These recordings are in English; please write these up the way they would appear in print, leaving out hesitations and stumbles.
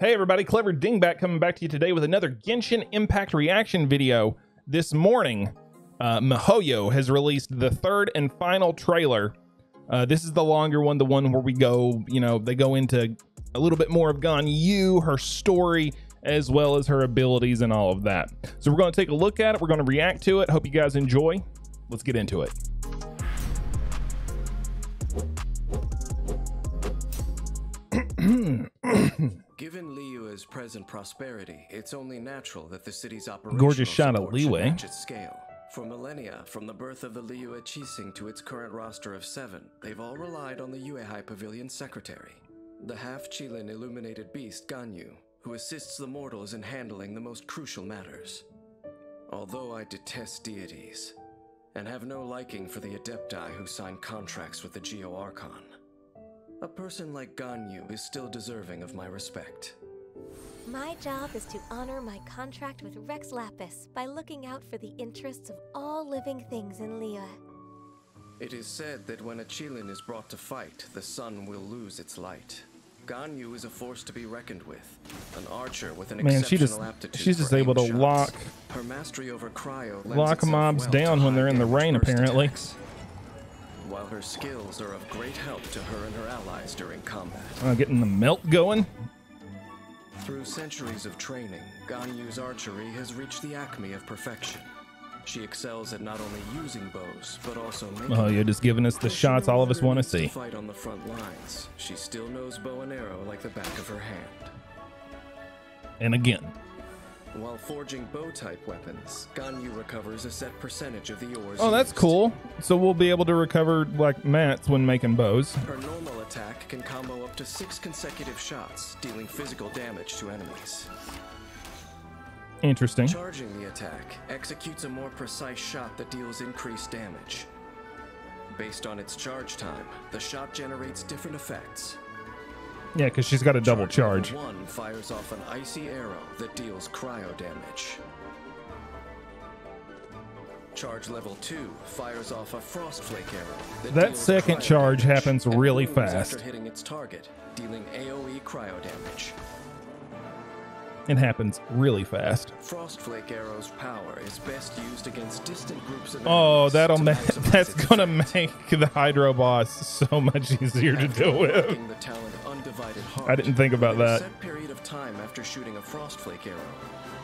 Hey everybody, CleverDingbat coming back to you today with another Genshin Impact reaction video. This morning, Mihoyo has released the third and final trailer. This is the longer one, the one where we go, they go into a little bit more of Ganyu, her story, as well as her abilities and all of that. So we're going to take a look at it. We're going to react to it. Hope you guys enjoy. Let's get into it. Given Liyue's present prosperity, it's only natural that the city's operational gorgeous shot of support should Liyue. match its scale. For millennia, from the birth of the Liyue Qixing to its current roster of 7, they've all relied on the Yuehai Pavilion's secretary, the half-Qilin illuminated beast Ganyu, who assists the mortals in handling the most crucial matters. Although I detest deities, and have no liking for the Adepti who sign contracts with the Geo Archon, a person like Ganyu is still deserving of my respect. My job is to honor my contract with Rex Lapis by looking out for the interests of all living things in Liyue. It is said that when a Qilin is brought to fight, the sun will lose its light. Ganyu is a force to be reckoned with, an archer with an exceptional aptitude. She's just able to shots. lock Her mastery over cryo lock mobs down when they're in the rain, apparently. Attacks. While her skills are of great help to her and her allies during combat. Getting the melt going. Through centuries of training, Ganyu's archery has reached the acme of perfection. She excels at not only using bows, but also making Oh, you're just giving us the shots all of us want to see. To fight on the front lines, she still knows bow and arrow like the back of her hand. And again. While forging bow-type weapons, Ganyu recovers a set percentage of the ores. Oh, that's used. cool. So we'll be able to recover like mats when making bows. Her normal attack can combo up to 6 consecutive shots, dealing physical damage to enemies. Interesting. Charging the attack executes a more precise shot that deals increased damage. Based on its charge time, the shot generates different effects. Yeah, because she's got a double charge. Level 1 fires off an icy arrow that deals cryo damage. Charge level 2 fires off a frost flake arrow. That second charge happens really fast. After hitting its target, dealing AoE cryo damage. It happens really fast. Frost flake arrow's power is best used against distant groups of Oh, enemies that's gonna make the Hydro boss so much easier to deal with. the talent Undivided Heart, I didn't think about in a that. set period of time after shooting a frost flake arrow,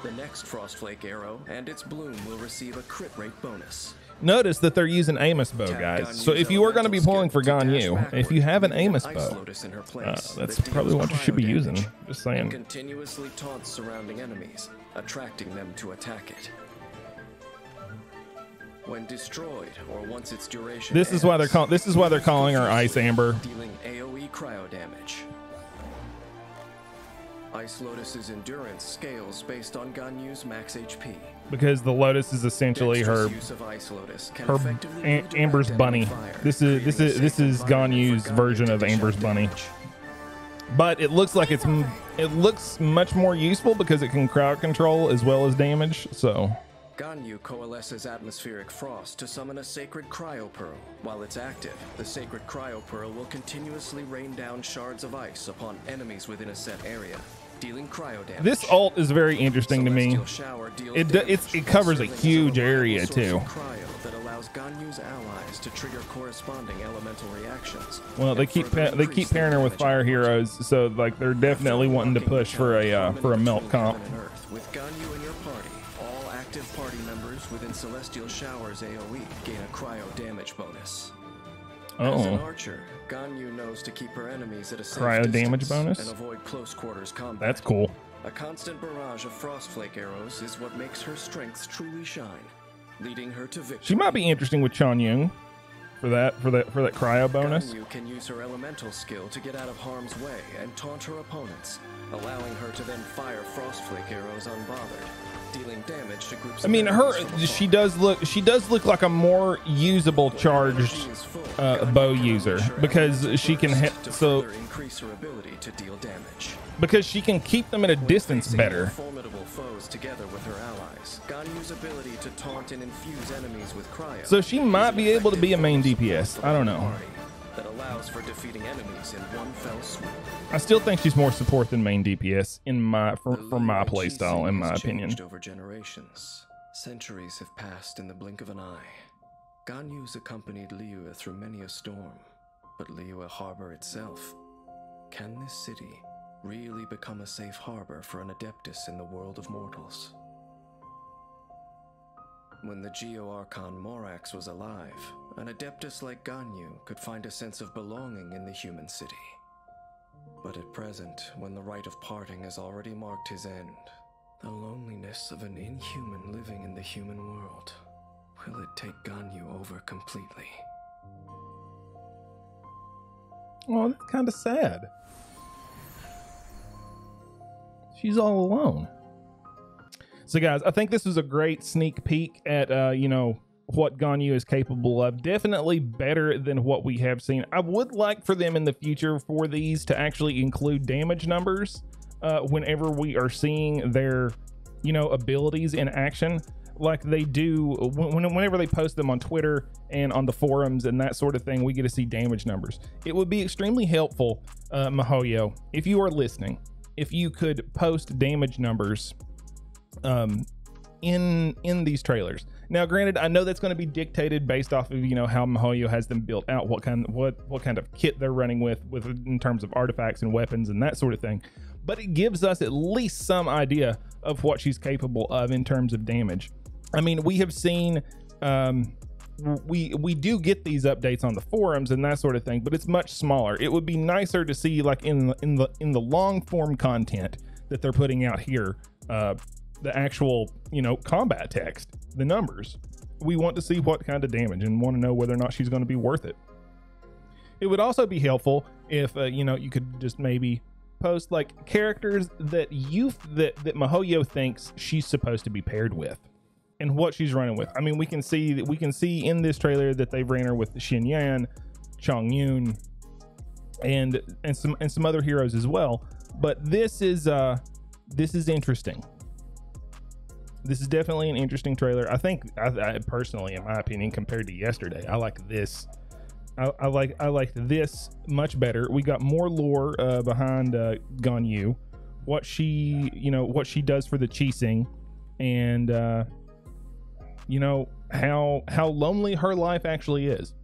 the next frost flake arrow and its bloom will receive a crit rate bonus. Notice that they're using Amos bow, guys. So if you are going to be pulling for Ganyu, if you have an Amos bow, that's probably what you should be using. Just saying. Continuously taunts surrounding enemies, attracting them to attack it. When destroyed or once its duration This is why they're calling her Ice Amber. Dealing AoE cryo damage. Ice Lotus's endurance scales based on Ganyu's max HP. Because the Lotus is essentially her Amber's bunny. This is Ganyu's version of Amber's bunny. But it looks like it looks much more useful because it can crowd control as well as damage. So Ganyu coalesces atmospheric frost to summon a sacred cryo pearl. While it's active, the sacred cryo pearl will continuously rain down shards of ice upon enemies within a set area, dealing cryo damage. This ult is very interesting to me. It covers a huge area too. Cryo that allows Ganyu's allies to trigger corresponding elemental reactions. Well, they keep pairing her with fire heroes, so like they're definitely wanting to push for a melt comp. With Ganyu in your party, all active party members within Celestial Shower's AoE gain a cryo damage bonus. As an archer, Ganyu knows to keep her enemies at a safe cryo damage distance bonus and avoid close quarters combat. That's cool. A constant barrage of frost flake arrows is what makes her strengths truly shine, leading her to victory. She might be interesting with Chanyun for that cryo bonus. Ganyu can use her elemental skill to get out of harm's way and taunt her opponents, allowing her to then fire frost flake arrows unbothered, dealing damage to groups. I mean, she does look like a more usable charged bow user because she can hit increase her ability to deal damage. Because she can keep them at a distance better. Formidable foes together with her allies. Ganyu's ability to taunt and infuse enemies with cryo. So she might be able to be a main DPS. I don't know. that allows for defeating enemies in one fell swoop. I still think she's more support than main DPS in my for my The playstyle, in my has opinion. changed over generations. Centuries have passed in the blink of an eye. Ganyu's accompanied Liyue through many a storm, but Liyue Harbor itself, can this city really become a safe harbor for an Adeptus in the world of mortals? When the Geo-Archon Morax was alive, an Adeptus like Ganyu could find a sense of belonging in the human city. But at present, when the rite of parting has already marked his end, the loneliness of an inhuman living in the human world, will it take Ganyu over completely? Well, that's kind of sad. She's all alone. So guys, I think this was a great sneak peek at, what Ganyu is capable of. Definitely better than what we have seen. I would like for them in the future for these to actually include damage numbers whenever we are seeing their, abilities in action, like they do whenever they post them on Twitter and on the forums and that sort of thing. We get to see damage numbers. It would be extremely helpful, Mihoyo, if you are listening, if you could post damage numbers in these trailers. Now granted, I know that's going to be dictated based off of how Mihoyo has them built out, what kind of kit they're running with in terms of artifacts and weapons and that sort of thing, but it gives us at least some idea of what she's capable of in terms of damage. I mean, we have seen we do get these updates on the forums and that sort of thing, but it's much smaller. It would be nicer to see, like, in the long form content that they're putting out here, the actual combat text, the numbers. We want to see what kind of damage and want to know whether or not she's going to be worth it. It would also be helpful if you could just maybe post like characters that Mihoyo thinks she's supposed to be paired with and what she's running with. I mean, we can see in this trailer that they've ran her with Xin Yan, Chong Yun, and some other heroes as well. But this is interesting. This is definitely an interesting trailer. I think, I personally, in my opinion, compared to yesterday, I like this. I like this much better. We got more lore behind Ganyu, what she does for the Qixing, and how lonely her life actually is,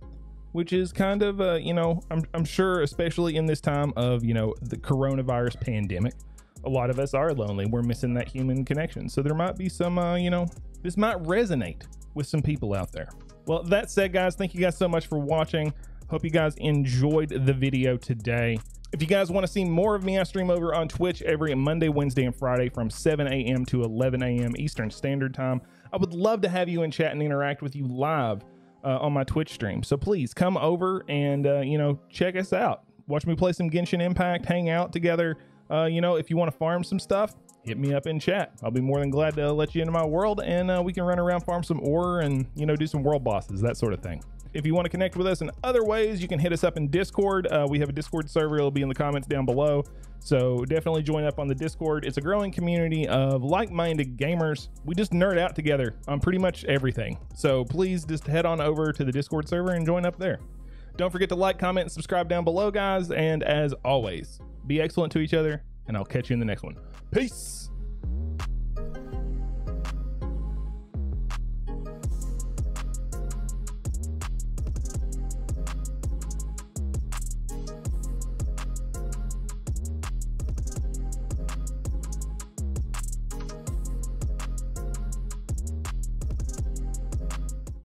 which is kind of I'm sure, especially in this time of the coronavirus pandemic, a lot of us are lonely. We're missing that human connection. So there might be some, this might resonate with some people out there. Well, that said, guys, thank you guys so much for watching. Hope you guys enjoyed the video today. If you guys want to see more of me, I stream over on Twitch every Monday, Wednesday, and Friday from 7 a.m. to 11 a.m. Eastern Standard Time. I would love to have you in chat and interact with you live on my Twitch stream. So please come over and, check us out. Watch me play some Genshin Impact, hang out together. If you want to farm some stuff, hit me up in chat. I'll be more than glad to let you into my world, and we can run around, farm some ore, and do some world bosses, that sort of thing. If you want to connect with us in other ways, you can hit us up in Discord. We have a Discord server. It'll be in the comments down below. So definitely join up on the Discord. It's a growing community of like-minded gamers. We just nerd out together on pretty much everything. So please just head on over to the Discord server and join up there. Don't forget to like, comment, and subscribe down below, guys. And as always, be excellent to each other, and I'll catch you in the next one. Peace.